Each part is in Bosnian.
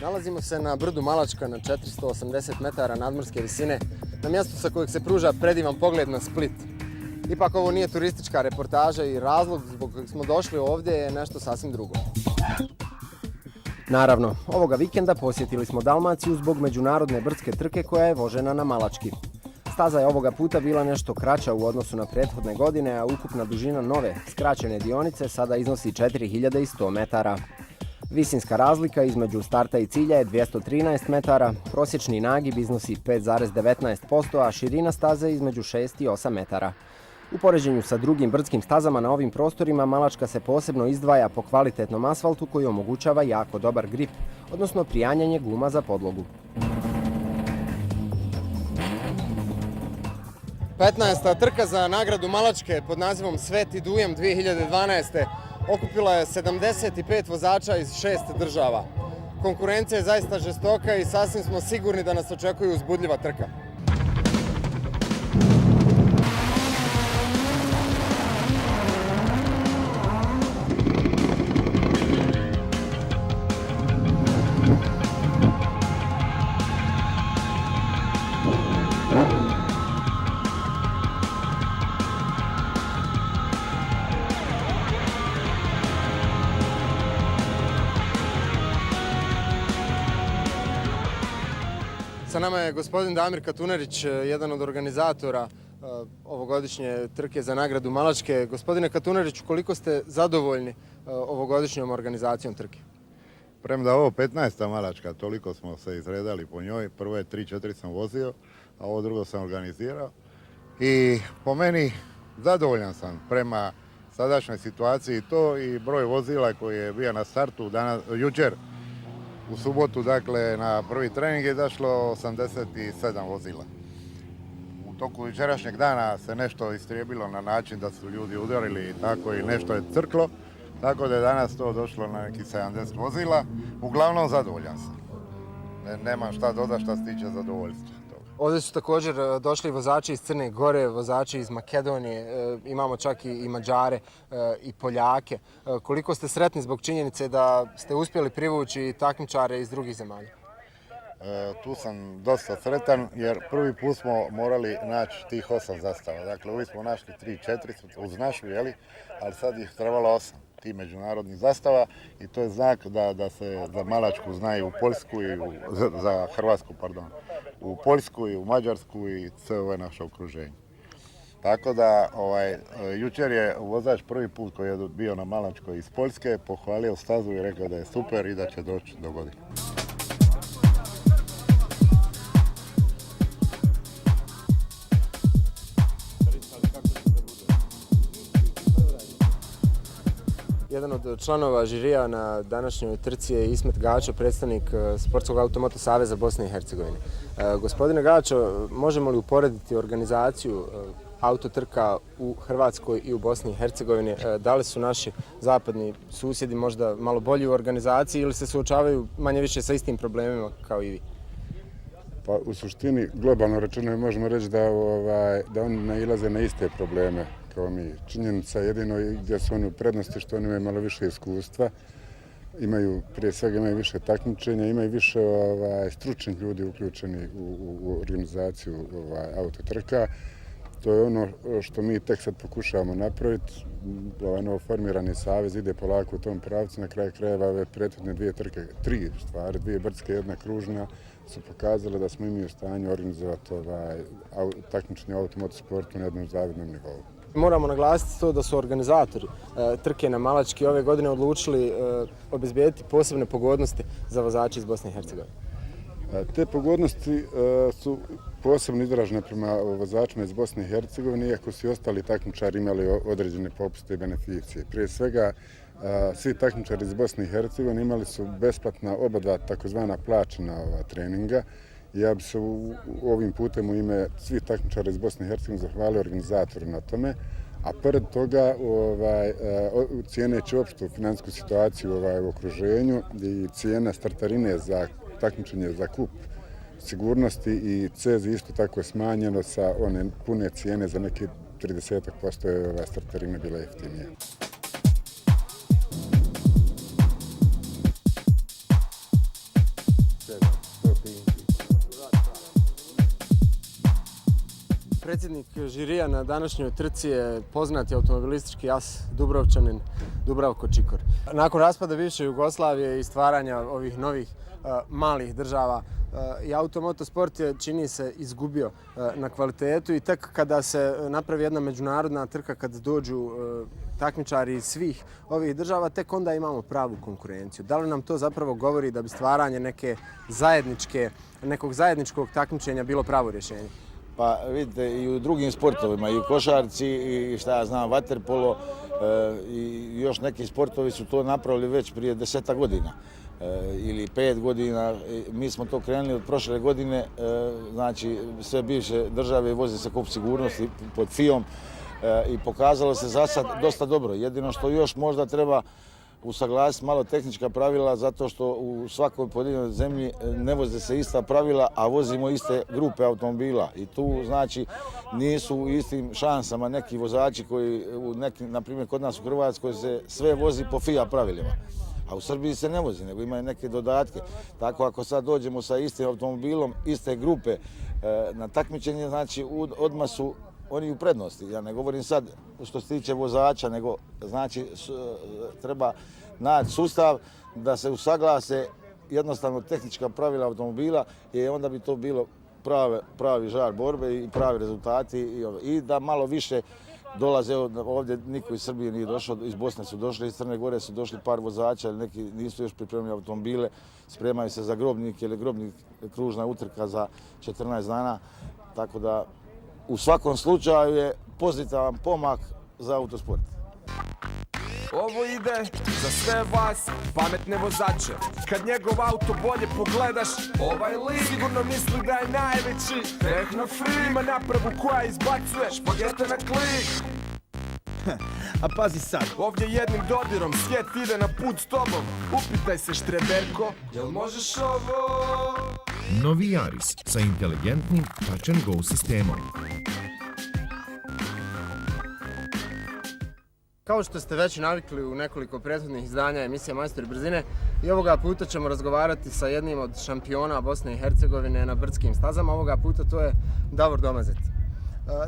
Nalazimo se na brdu Malačka na 480 metara nadmorske visine, na mjestu sa kojeg se pruža predivan pogled na Split. Ipak ovo nije turistička reportaža i razlog zbog kojeg smo došli ovdje je nešto sasvim drugo. Naravno, ovoga vikenda posjetili smo Dalmaciju zbog međunarodne brdske trke koja je vožena na Malački. Staza je ovoga puta bila nešto kraća u odnosu na prethodne godine, a ukupna dužina nove, skraćene dionice sada iznosi 4100 metara. Visinska razlika između starta i cilja je 213 metara, prosječni nagib iznosi 5,19%, a širina staze između 6 i 8 metara. U poređenju sa drugim brdskim stazama na ovim prostorima Malačka se posebno izdvaja po kvalitetnom asfaltu koji omogućava jako dobar grip, odnosno prijanjanje guma za podlogu. 15. trka za nagradu Malačke pod nazivom Sveti Dujem 2012. okupila je 75 vozača iz 6 država. Konkurencija je zaista žestoka i sasvim smo sigurni da nas očekuje uzbudljiva trka. Sa nama je gospodin Damir Katunarić, jedan od organizatora ovogodišnje trke za nagradu Malačke. Gospodine Katunarić, koliko ste zadovoljni ovogodišnjom organizacijom trke? Premda ovo 15. Malačka, toliko smo se izredali po njoj. Prvo je 3-4 sam vozio, a ovo drugo sam organizirao. I po meni zadovoljan sam prema sadašnjoj situaciji to i broj vozila koji je bio na startu jučer. U subotu, dakle, na prvi trening je izašlo 87 vozila. U toku jučerašnjeg dana se nešto istrijebilo na način da su ljudi udarili i tako i nešto je crklo. Tako da je danas to došlo na nekih 70 vozila. Uglavnom zadovoljan sam. Nemam šta dodati šta se tiče zadovoljstva. Ovdje su također došli vozači iz Crne Gore, vozači iz Makedonije, imamo čak i Mađare i Poljake. Koliko ste sretni zbog činjenice da ste uspjeli privući takmičare iz drugih zemalja? Tu sam dosta sretan jer prvi put smo morali naći tih 8 zastava. Dakle, uvijek smo našli 3-4 uz našu, ali sad ih trebalo 8 tih međunarodnih zastava i to je znak da se za Malačku zna i u Poljsku i za Hrvatsku, pardon. U Poljsku i u Mađarsku i sve ovo naše okruženje. Tako da, jučer je vozač prvi put koji je bio na Malačkoj iz Poljske pohvalio stazu i rekao da je super i da će doći do godine. Jedan od članova žirija na današnjoj trci je Ismet Gačo, predstavnik Sportskog automoto saveza Bosne i Hercegovine. Gospodine Gačo, možemo li uporediti organizaciju autotrka u Hrvatskoj i u Bosni i Hercegovini? Da li su naši zapadni susjedi možda malo bolji u organizaciji ili se suočavaju manje više sa istim problemima kao i vi? Pa u suštini, globalno rečeno, možemo reći da oni nailaze na iste probleme kao mi. Činjenica jedino gdje su oni u prednosti što oni imaju malo više iskustva, prije svega imaju više takmičenja, imaju više stručnih ljudi uključeni u organizaciju autotrka. To je ono što mi tek sad pokušavamo napraviti. Novoformirani savez ide polako u tom pravcu. Na kraju krajeva ove prethodne dvije trke, dvije brdske, jedna kružna, su pokazale da smo mi u stanju organizovati takmičenje u automotosportu na jednom zavidnom nivou. Moramo naglasiti to da su organizatori trke na Malački ove godine odlučili obezbijediti posebne pogodnosti za vozače iz Bosne i Hercegovine. Te pogodnosti su posebno izražene prema vozačima iz Bosne i Hercegovine, iako su i ostali takmičari imali određene popuste i beneficije. Prije svega, svi takmičari iz Bosne i Hercegovine imali su besplatna oba takozvana plaćena treninga. Ja bi se ovim putem u ime svih takmičara iz Bosne i Hercegovine zahvalio organizatoru na tome, a pored toga cijeneći opštu financijsku situaciju u okruženju i cijena startarine za takmičenje za kup sigurnosti i CEZ isto tako je smanjeno sa one pune cijene za neke 30% je startarine bila jeftinije. Predsjednik žirija na današnjoj trci je poznati automobilistički as Dubrovčanin Dubravko Čikor. Nakon raspada bivše Jugoslavije i stvaranja ovih novih malih država i automotosport je, čini se, izgubio na kvalitetu i tek kada se napravi jedna međunarodna trka, kad dođu takmičari iz svih ovih država, tek onda imamo pravu konkurenciju. Da li nam to zapravo govori da bi stvaranje nekog zajedničkog takmičenja bilo pravo rješenje? Pa vidite, i u drugim sportovima, i u košarci, i šta ja znam, vaterpolo, i još neki sportovi su to napravili već prije 10 godina ili 5 godina. Mi smo to krenuli od prošle godine, znači sve bivše države voze se kup sigurnosti pod FIA-om i pokazalo se za sad dosta dobro. Jedino što još možda treba usaglasiti malo tehnička pravila, zato što u svakoj pojedinoj zemlji ne voze se ista pravila, a vozimo iste grupe automobila. I tu znači nisu u istim šansama neki vozači koji, na primjer kod nas u Hrvatskoj se sve vozi po FIA pravilima. A u Srbiji se ne vozi, nego imaju neke dodatke. Tako ako sad dođemo sa istim automobilom, iste grupe na takmičenje, znači odmah su oni u prednosti. Ja ne govorim sad što se tiče vozača, nego znači treba naći sustav da se usaglase jednostavno tehnička pravila automobila i onda bi to bilo pravi žar borbe i pravi rezultati i da malo više dolaze. Ovdje niko iz Srbije nije došao, iz Bosne su došli, iz Crne Gore su došli par vozača, neki nisu još pripremili automobile, spremaju se za Grobnik, jer je Grobnik kružna utrka za 14 dana, tako da u svakom slučaju je pozitivan pomak za autosport. Ovo ide za sve vas, pametne vozače. Kad njegov auto bolje pogledaš, ovaj lik sigurno misli da je najveći. Tehnofree ima napravu koja izbacuje špagete na klik. A pazi sad, Ovdje jednim dodirom svijet ide na put s tobom. Upitaj se štreberko, jel možeš ovo? Novi Yaris sa inteligentnim Touch and Go sistemom. Kao što ste već navikli u nekoliko prethodnih izdanja emisije Majstori brzine, i ovoga puta ćemo razgovarati sa jednim od šampiona Bosne i Hercegovine na brdskim stazama. Ovoga puta to je Davor Domazet.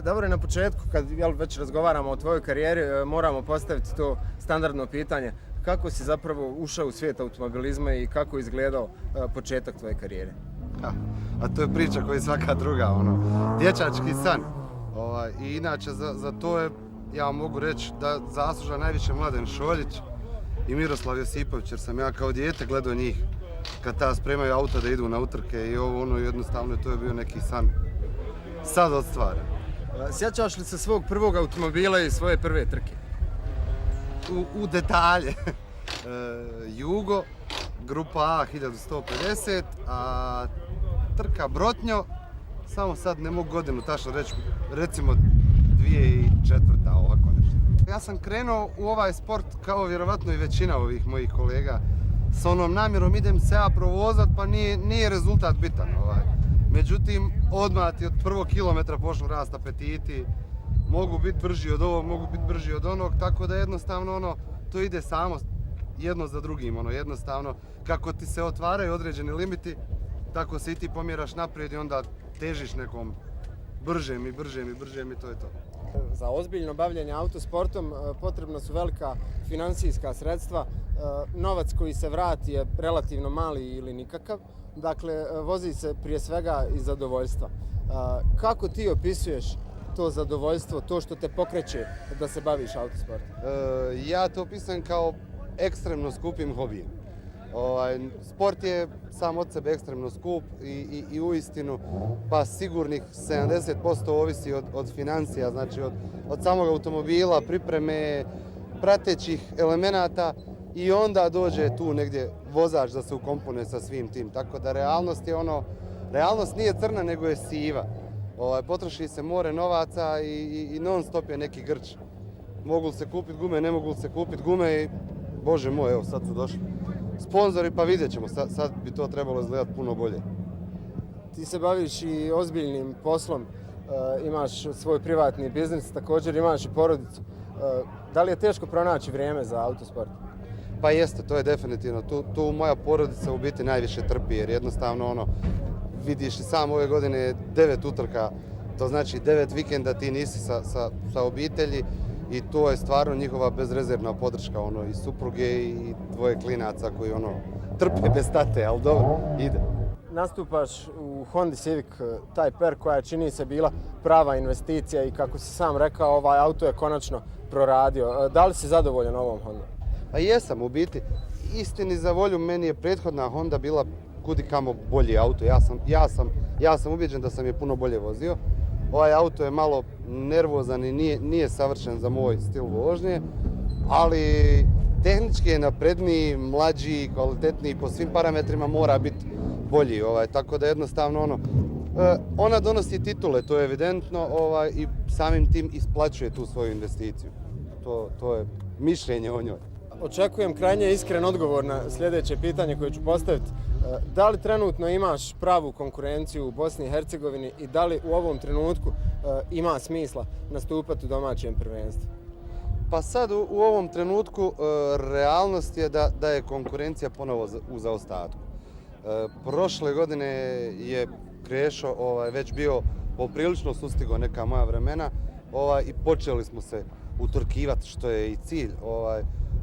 Davore, na početku, kad već razgovaramo o tvojoj karijeri, moramo postaviti to standardno pitanje. Kako si zapravo ušao u svijet automobilizma i kako je izgledao početak tvoje karijere? A to je priča koja je svaka druga, dječački san. I inače za to je, ja vam mogu reći, da zasluža najviše Mladen Šoljić i Miroslav Josipović, jer sam ja kao dijete gledao njih kad ta spremaju auta da idu na utrke i jednostavno to je bio neki san sad ostvaren. Sjećaš li se svog prvog automobila i svoje prve trke? U detalje. Jugo, grupa A 1150, a trka Brotnjo, samo sad ne mogu godinu tačno reći, recimo 2004. ovako nešto. Ja sam krenuo u ovaj sport kao vjerovatno i većina ovih mojih kolega s onom namjerom idem se ja provozat pa nije rezultat bitan. Međutim, odmah ti od prvog kilometra počnu rast apetiti, mogu biti brži od ovog, mogu biti brži od onog, tako da jednostavno to ide samo jedno za drugim, jednostavno kako ti se otvaraju određeni limiti, tako se i ti pomjeraš naprijed i onda težiš nekom bržem i to je to. Za ozbiljno bavljenje autosportom potrebna su velika financijska sredstva. Novac koji se vrati je relativno mali ili nikakav. Dakle, vozi se prije svega iz zadovoljstva. Kako ti opisuješ to zadovoljstvo, to što te pokreće da se baviš autosportom? Ja to opisujem kao ekstremno skupim hobijem. Sport je sam od sebe ekstremno skup i uistinu pa sigurnih 70% ovisi od financija, znači od samog automobila, pripreme, pratećih elemenata i onda dođe tu negdje vozač da se ukomponuje sa svim tim. Tako da realnost nije crna nego je siva. Potroši se more novaca i non stop je neki grč. Mogu li se kupiti gume, ne mogu li se kupiti gume i bože moj, evo sad su došli sponzori pa vidjet ćemo, sad bi to trebalo izgledati puno bolje. Ti se baviš i ozbiljnim poslom, imaš svoj privatni biznis, također imaš i porodicu. Da li je teško pronaći vrijeme za autosport? Pa jeste, to je definitivno. Tu moja porodica u biti najviše trpi jer jednostavno vidiš i sam ove godine 9 utrka To znači 9 vikenda ti nisi sa obitelji i to je stvarno njihova bezrezervna podrška i supruge i dvoje klinaca koji trpe bez tate, ali dobro, ide. Nastupaš u Hondi Civic Type R koja čini se bila prava investicija i kako si sam rekao, ovaj auto je konačno proradio. Da li si zadovoljan ovom Hondom? A jesam u biti. Istini za volju, meni je prethodna Honda bila kudikamo bolji auto. Ja sam ubijeđen da sam je puno bolje vozio. Ovaj auto je malo nervozan i nije savršen za moj stil vožnje, ali tehnički je napredniji, mlađi, kvalitetniji, po svim parametrima mora biti bolji. Tako da jednostavno ona donosi titule, to je evidentno i samim tim isplaćuje tu svoju investiciju. To je mišljenje o njoj. Očekujem krajnje iskren odgovor na sljedeće pitanje koje ću postaviti. Da li trenutno imaš pravu konkurenciju u Bosni i Hercegovini i da li u ovom trenutku ima smisla nastupati u domaćem prvenstvu? Pa sad u ovom trenutku realnost je da je konkurencija ponovo u zaostatku. Prošle godine je Krešo već bio poprilično sustigao neka moja vremena i počeli smo se utrkivati što je i cilj.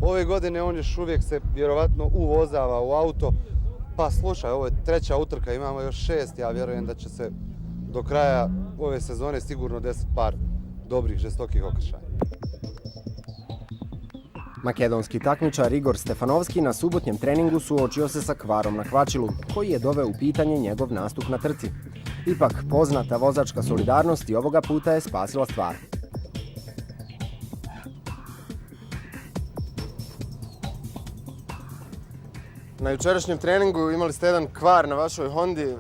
Ove godine on još uvijek se vjerovatno uvozava u auto. Pa slušaj, ovo je 3. utrka, imamo još 6, ja vjerujem da će se do kraja ove sezone sigurno 10 par dobrih, žestokih okršaja. Makedonski takmičar Igor Stefanovski na subotnjem treningu suočio se sa kvarom na kvačilu, koji je doveo u pitanje njegov nastup na trci. Ipak, poznata vozačka solidarnost i ovoga puta je spasila stvar. Na jučerašnjem treningu imali ste jedan kvar na vašoj Hondi,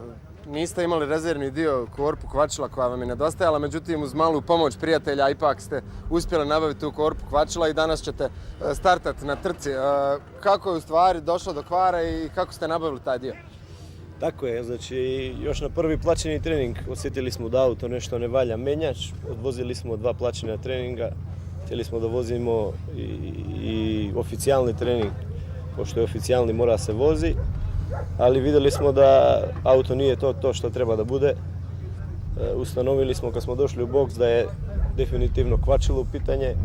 niste imali rezervni dio korpu kvačila koja vam je nedostajala, međutim uz malu pomoć prijatelja ipak ste uspjeli nabaviti tu korpu kvačila i danas ćete startati na trci. Kako je u stvari došlo do kvara i kako ste nabavili taj dio? Tako je, znači još na prvi plaćeni trening osjetili smo da auto nešto ne valja menjač, odvozili smo 2 plaćena treninga, htjeli smo da vozimo i oficijalni trening, pošto je oficijalni mora se vozi, ali vidjeli smo da auto nije to što treba da bude. Ustanovili smo kad smo došli u boks da je definitivno kvačilo u pitanje,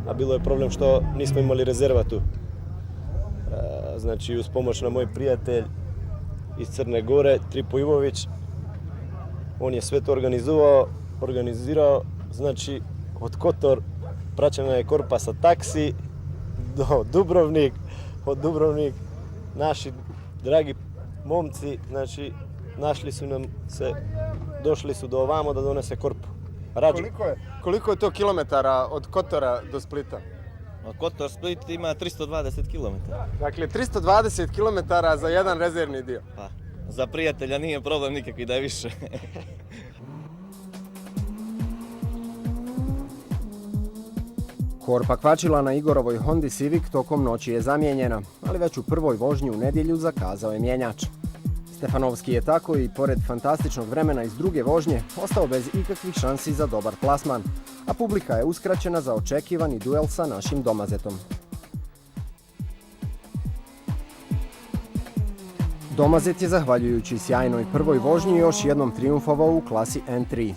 a bilo je problem što nismo imali rezerva tu. Znači uz pomoć na moj prijatelj iz Crne Gore, Tripo Ivović, on je sve to organizirao, znači od Kotor praćena je korpa sa taksi do Dubrovnik, od Dubrovnik naši dragi momci, znači našli su nam se, došli su do ovamo da donese korpu. Koliko je to kilometara od Kotora do Splita? Kotor Split ima 320 km. Dakle, 320 km za jedan rezervni dio. Pa, za prijatelja nije problem nikakvi da je više. Korpa kvačila na Igorovoj Hondi Civic tokom noći je zamijenjena, ali već u prvoj vožnji u nedjelju zakazao je mijenjač. Stefanovski je tako i pored fantastičnog vremena iz druge vožnje ostao bez ikakvih šansi za dobar plasman, a publika je uskraćena za očekivani duel sa našim domazetom. Domazet je zahvaljujući sjajnoj prvoj vožnji još jednom trijumfovao u klasi N3.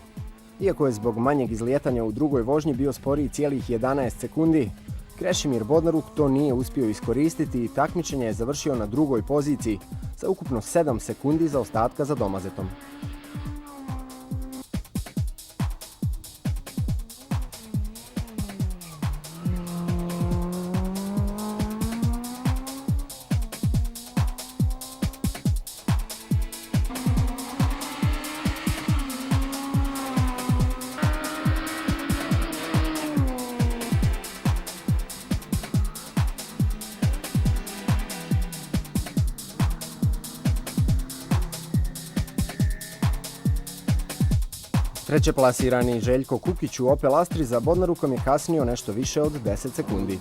Iako je zbog manjeg izlijetanja u drugoj vožnji bio sporiji cijelih 11 sekundi, Krešimir Bodnaruk to nije uspio iskoristiti i takmičenje je završio na drugoj poziciji sa ukupno 7 sekundi zaostatka za domazetom. Treće plasirani Željko Kukić u Opel Astri za Bodnarukom je kasnio nešto više od 10 sekundi.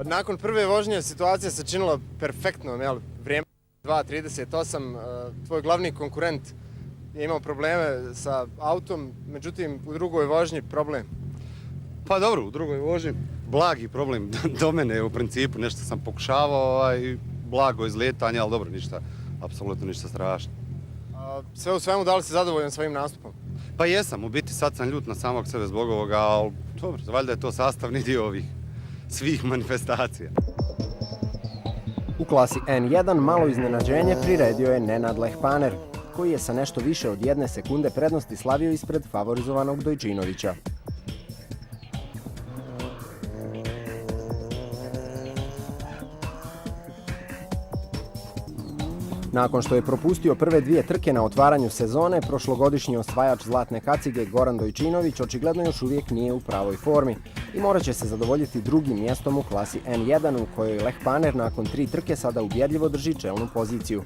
Nakon prve vožnje situacija se činila perfektno, vrijeme 2.38, tvoj glavni konkurent je imao probleme sa autom, međutim u drugoj vožnji problem. Pa dobro, u drugoj vožnji blagi problem do mene u principu, nešto sam pokušavao, blago izletanje, ali dobro, ništa, apsolutno ništa strašno. Sve u svemu, da li si zadovoljan svojim nastupom? Pa jesam, u biti sad sam ljut na samog sebe zbog ovoga, ali dobro, valjda je to sastavni dio ovih svih manifestacija. U klasi N1 malo iznenađenje priredio je Nenad Lehpaner, koji je sa nešto više od 1 sekunde prednosti slavio ispred favorizovanog Dojčinovića. Nakon što je propustio prve 2 trke na otvaranju sezone, prošlogodišnji osvajač zlatne kacige Goran Dojčinović očigledno još uvijek nije u pravoj formi i morat će se zadovoljiti drugim mjestom u klasi N1 u kojoj Lehpaner nakon 3 trke sada ubjedljivo drži čelnu poziciju.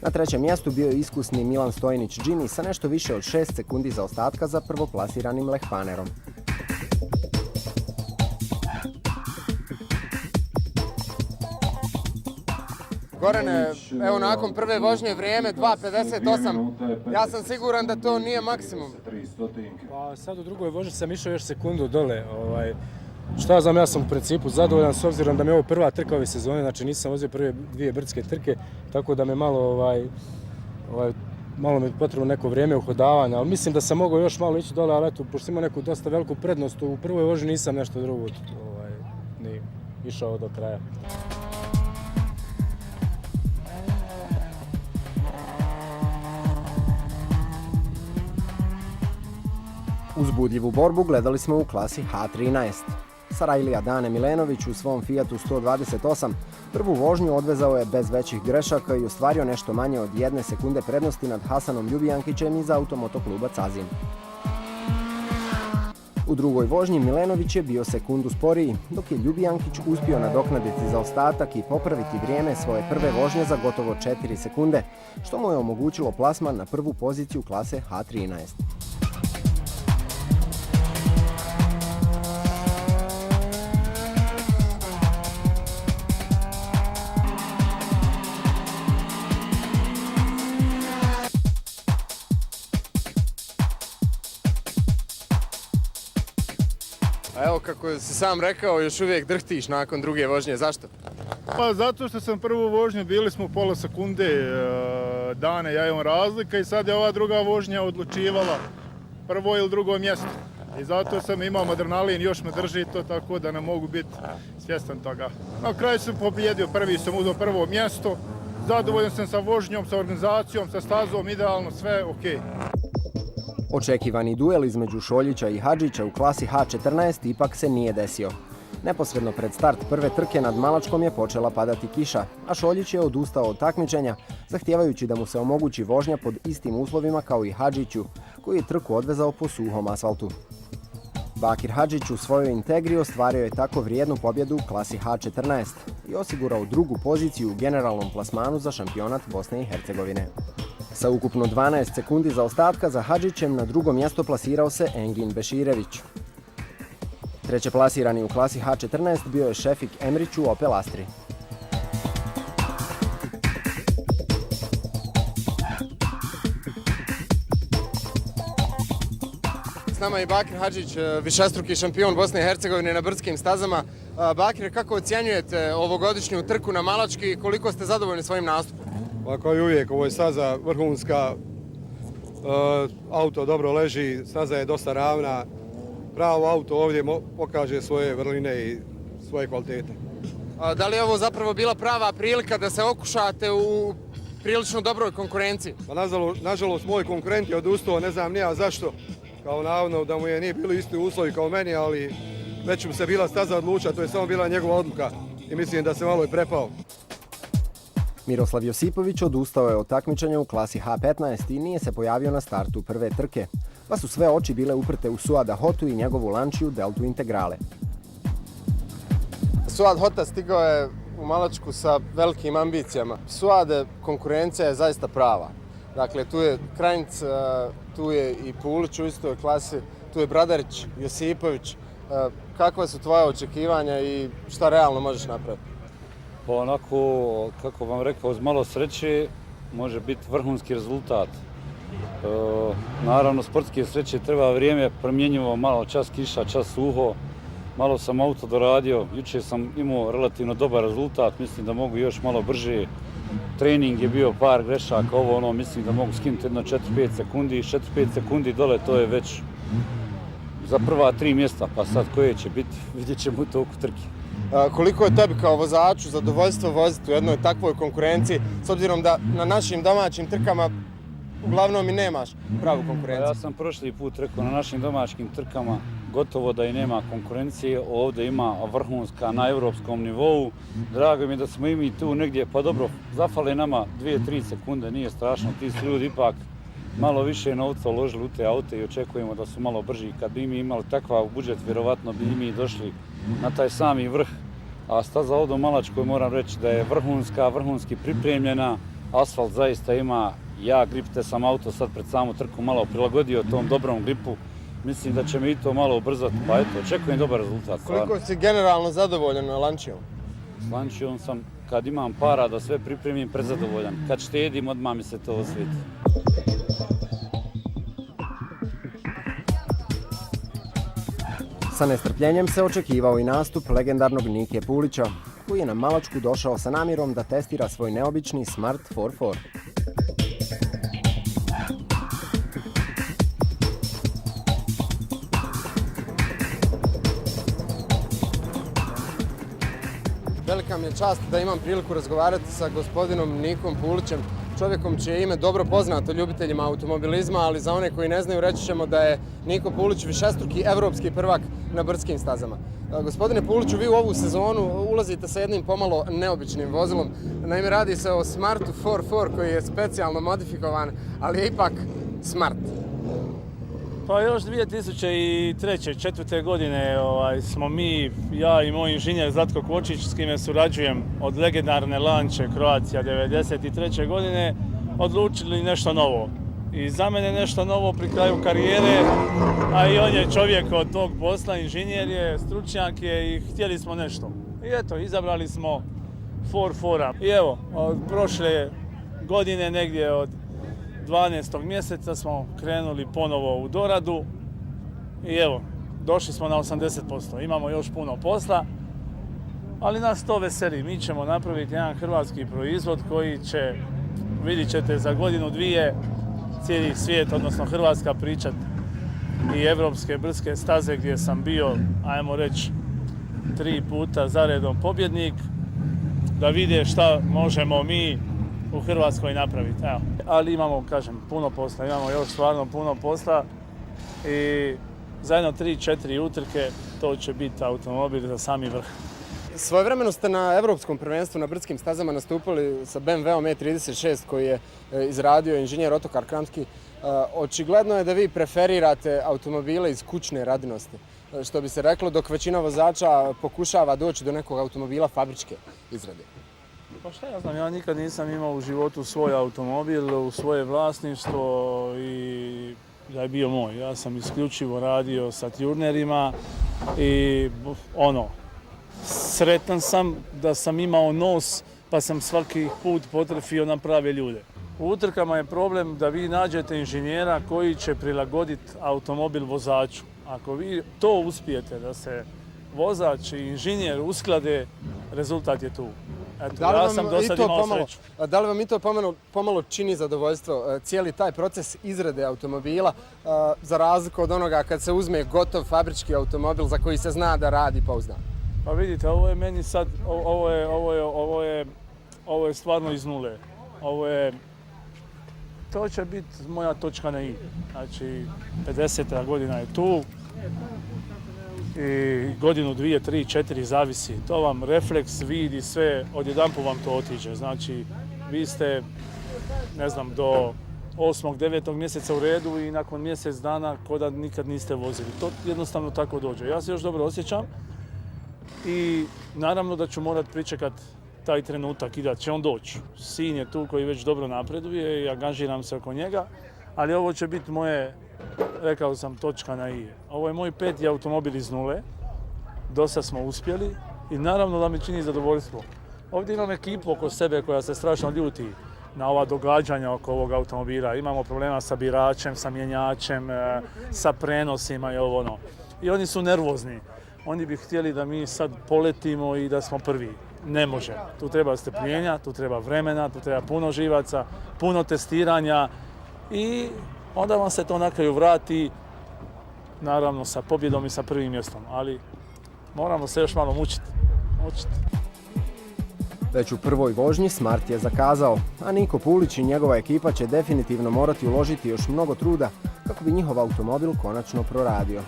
Na 3. mjestu bio je iskusni Milan Stojnić Jimmy sa nešto više od 6 sekundi zaostatka za prvoplasiranim Lehpanerom. Gorane, evo nakon prve vožnje vrijeme 2.58, ja sam siguran da to nije maksimum. Pa sad u drugoj vožnji sam išao još sekundu dole. Šta znam, ja sam u principu zadovoljan s obzirom da mi je ovo prva trka ove sezone, znači nisam vozio prve 2 brdske trke, tako da me malo mi je potrebno neko vrijeme uhodavanja, ali mislim da sam mogao još malo ići dole, ali eto, pošto imao neku dosta veliku prednost, u prvoj vožnji nisam nešto drugo ni išao do kraja. Uzbudljivu borbu gledali smo u klasi H13. Sarajlija Dane Milenović u svom Fiatu 128 prvu vožnju odvezao je bez većih grešaka i ostvario nešto manje od 1 sekunde prednosti nad Hasanom Ljubijankićem iz automotokluba Cazin. U drugoj vožnji Milenović je bio sekundu sporiji, dok je Ljubijankić uspio nadoknaditi zaostatak i popraviti vrijeme svoje prve vožnje za gotovo 4 sekunde, što mu je omogućilo plasman na prvu poziciju klase H13. Evo, kako si sam rekao, još uvijek drhtiš nakon druge vožnje. Zašto? Pa zato što sam prvu vožnju, bili smo pola sekunde Dane, ja imam razlika i sad je ova druga vožnja odlučivala prvo ili drugo mjesto. I zato sam imao adrenalin, još me drži to, tako da ne mogu biti svjestan toga. Na kraju sam pobjedio, prvi sam uzeo prvo mjesto, zadovoljan sam sa vožnjom, sa organizacijom, sa stazom, idealno, sve ok. Očekivani duel između Šoljića i Hadžića u klasi H14 ipak se nije desio. Neposredno pred start prve trke nad Malačkom je počela padati kiša, a Šoljić je odustao od takmičenja, zahtijevajući da mu se omogući vožnja pod istim uslovima kao i Hadžiću, koji je trku odvezao po suhom asfaltu. Bakir Hadžić u svojoj Integri ostvario je tako vrijednu pobjedu u klasi H14 i osigurao drugu poziciju u generalnom plasmanu za šampionat Bosne i Hercegovine. Sa ukupno 12 sekundi zaostatka za Hadžićem na drugo mjesto plasirao se Engin Beširević. Treće plasirani u klasi H14 bio je Šefik Emrić u Opel Astri. S nama je Bakir Hadžić, višestruki šampion Bosne i Hercegovine na brdskim stazama. Bakir, kako ocjenjujete ovogodišnju trku na Malački i koliko ste zadovoljni svojim nastupom? Pa kao i uvijek, ovo je staza vrhunska, auto dobro leži, staza je dosta ravna, pravo auto ovdje pokaže svoje vrline i svoje kvalitete. Da li je ovo zapravo bila prava prilika da se okušate u prilično dobroj konkurenciji? Pa nažalost moj konkurent je odustao, ne znam nija zašto, kao navodno da mu je nije bili isti uslovi kao meni, ali već mu se bila staza odlučila, to je samo bila njegova odluka i mislim da se malo i prepao. Miroslav Josipović odustao je od takmičenja u klasi H15 i nije se pojavio na startu prve trke, pa su sve oči bile uprte u Suada Hotu i njegovu lančiju Deltu Integrale. Suad Hota stigao je u Malačku sa velikim ambicijama. Suade konkurencija je zaista prava. Dakle, tu je Krajnc, tu je i Pulić u istoj klasi, tu je Bradarić, Josipović. Kakva su tvoja očekivanja i šta realno možeš napraviti? Pa onako, kako vam rekao, uz malo sreće može biti vrhunski rezultat. Naravno, sportske sreće treba vrijeme, promjenjivo malo, čas kiša, čas suho. malo sam auto doradio, jučer sam imao relativno dobar rezultat, mislim da mogu još malo brže. Trening je bio par grešaka, mislim da mogu skinuti jedno 4-5 sekundi, 4-5 sekundi dole, to je već za prva 3 mjesta, pa sad koje će biti, vidjet ćemo u toku trke. Koliko je tebi kao vozaču zadovoljstvo voziti u jednoj takvoj konkurenciji, s obzirom da na našim domaćim trkama uglavnom i nemaš pravu konkurenciju? Ja sam prošli put rekao, na našim domaćim trkama gotovo da i nema konkurencije, ovdje ima vrhunska na europskom nivou. Drago mi je da smo i mi tu negdje, pa dobro, zafale nama 2-3 sekunde, nije strašno, ti su ljudi ipak malo više novca uložili u te aute i očekujemo da su malo brži. Kad bi mi imali takav budžet, vjerovatno bi i mi došli na taj sami vrh. A staza ovdje u Malačkoj moram reći da je vrhunski pripremljena, asfalt zaista ima jak grip, te sam auto sad pred samu trku malo prilagodio tom dobrom gripu. Mislim da će mi i to malo ubrzati, pa eto, očekujem dobar rezultat. Koliko si generalno zadovoljan Lančijom? S Lančijom sam, kad imam para da sve pripremim, prezadovoljan. Kad štedim, odmah mi se to osvijeti. Sa nestrpljenjem se očekivao i nastup legendarnog Nike Pulića, koji je na Malačku došao sa namjerom da testira svoj neobični Smart 4x4. Velika mi je čast da imam priliku razgovarati sa gospodinom Nikom Pulićem, čovjekom čije ime dobro poznato ljubiteljima automobilizma, ali za one koji ne znaju reći ćemo da je Niko Pulić višestruki evropski prvak na brdskim stazama. Gospodine Puliću, vi u ovu sezonu ulazite sa jednim pomalo neobičnim vozilom. Naime, radi se o Smartu 4x4 koji je specijalno modifikovan, ali je ipak Smart. Pa još 2003. 4. godine smo mi, ja i moj inženjer Zlatko Kočić, s kime surađujem od legendarne Lanče Croatia 93. godine, odlučili nešto novo. I za mene nešto novo pri kraju karijere, a i on je čovjek od tog posla, inženjer je, stručnjak je i htjeli smo nešto. I eto, izabrali smo 4x4. I evo, od prošle godine negdje od 12. mjeseca smo krenuli ponovo u doradu i evo, došli smo na 80%. Imamo još puno posla, ali nas to veseli. Mi ćemo napraviti jedan hrvatski proizvod koji će, vidit ćete, za godinu, dvije, cijeli svijet, odnosno Hrvatska, pričat i evropske brdske staze gdje sam bio, ajmo reći, 3 puta za redom pobjednik, da vide šta možemo mi u Hrvatskoj napraviti. Evo. Ali imamo, kažem, puno posla, imamo još stvarno puno posla i zajedno 3-4 utrke to će biti automobil za sami vrh. Svojevremeno ste na Evropskom prvenstvu na brdskim stazama nastupili sa BMW-om E36 koji je izradio inženjer Otokar Kramski. Očigledno je da vi preferirate automobile iz kućne radinosti, što bi se reklo, dok većina vozača pokušava doći do nekog automobila fabričke izrade. Pa šta ja znam, ja nikad nisam imao u životu svoj automobil, u svoje vlasništvo i da je bio moj. Ja sam isključivo radio sa tjurnerima i sretan sam da sam imao nos pa sam svaki put potrefio na prave ljude. U utrkama je problem da vi nađete inženjera koji će prilagoditi automobil vozaču. Ako vi to uspijete da se vozač i inženjer usklade, rezultat je tu. Eto, ja sam do sad imao sreću. Da li vam i to pomalo čini zadovoljstvo, cijeli taj proces izrade automobila, za razliku od onoga kad se uzme gotov fabrički automobil za koji se zna da radi pouzdano? Pa vidite, ovo je meni sad, ovo je stvarno iz nule. To će biti moja točka na i. Znači, 50. godina je tu i godinu, 2, 3, 4 zavisi. To vam refleks, vid i sve, odjedanput vam to otiđe. Znači, vi ste, ne znam, do 8. 9. mjeseca u redu i nakon mjesec dana ko da nikad niste vozili. To jednostavno tako dođe. Ja se još dobro osjećam i naravno da ću morat pričekat taj trenutak i da će on doći. Sin je tu koji već dobro napreduje i angažiram se oko njega, ali ovo će biti moje, rekao sam, točka na i. Ovo je moj 5. automobil iz nule, dosta smo uspjeli i naravno da mi čini zadovoljstvo. Ovdje imam ekipu oko sebe koja se strašno ljuti na ova događanja oko ovog automobila. Imamo problema sa biračem, sa mjenjačem, sa prenosima i ovo ono. I oni su nervozni. oni bi htjeli da mi sad poletimo i da smo prvi. Ne može. Tu treba strpljenja, tu treba vremena, tu treba puno živaca, puno testiranja i onda vam se to na kraju vrati, naravno sa pobjedom i sa prvim mjestom, ali moramo se još malo mučiti. Već u prvoj vožnji Smart je zakazao, a Niko Pulić i njegova ekipa će definitivno morati uložiti još mnogo truda kako bi njihov automobil konačno proradio.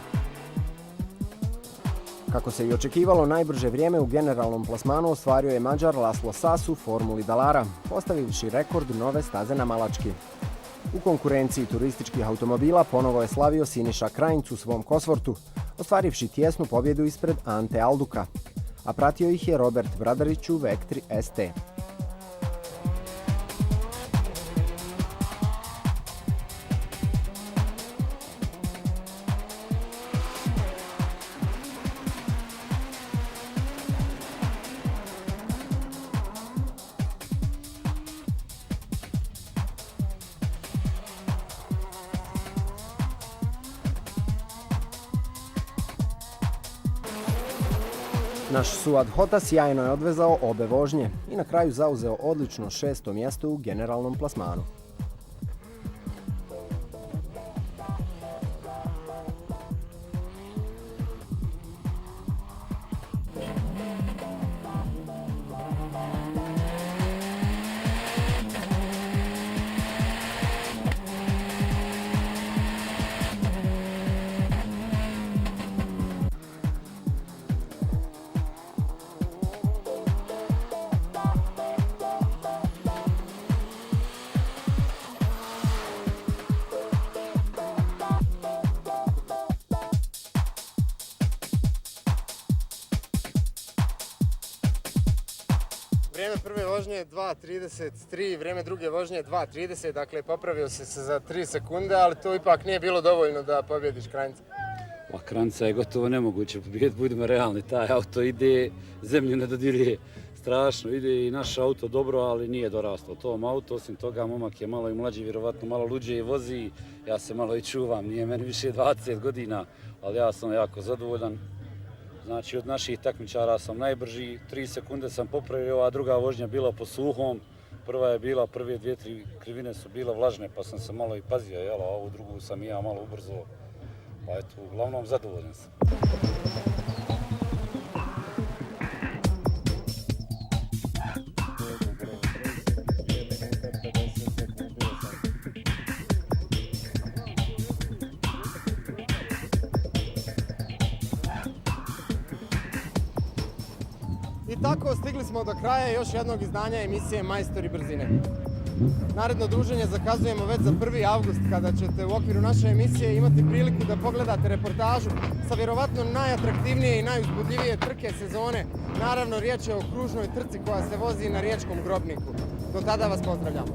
Kako se i očekivalo, najbrže vrijeme u generalnom plasmanu ostvario je Mađar Laslo Sas u Formuli Dalara, postavivši rekord nove staze na Malački. U konkurenciji turističkih automobila ponovo je slavio Siniša Krajnc u svom Cosworthu, ostvarivši tjesnu pobjedu ispred Ante Alduka, a pratio ih je Robert Bradarić u Vectri ST. Naš Suad Hota sjajno je odvezao obe vožnje i na kraju zauzeo odlično 6. mjesto u generalnom plasmanu. Vrijeme prve vožnje 2.33, vrijeme druge vožnje 2.30, dakle popravio se za 3 sekunde, ali to ipak nije bilo dovoljno da pobjediš Krajnca. Pa Krajnca je gotovo nemoguće pobjediti, budemo realni, taj auto ide, zemlju ne dodiruje, strašno, ide i naš auto dobro, ali nije dorastao tom auto, osim toga momak je malo i mlađi, vjerovatno malo luđe i vozi, ja se malo i čuvam, nije meni više 20 godina, ali ja sam jako zadovoljan. Znači od naših takmičara sam najbrži, 3 sekunde sam popravio, ova druga vožnja bila po suhom, prva je bila, prve 2-3 krivine su bila vlažne pa sam se malo i pazio, jel, a ovu drugu sam i ja malo ubrzao, pa eto, uglavnom zadovoljan sam. I tako stigli smo do kraja još jednog izdanja emisije Majstori brzine. Naredno druženje zakazujemo već za 1. avgust kada ćete u okviru naše emisije imati priliku da pogledate reportažu sa vjerovatno najatraktivnije i najuzbudljivije trke sezone. Naravno, riječ je o kružnoj trci koja se vozi na riječkom Grobniku. Do tada vas pozdravljamo.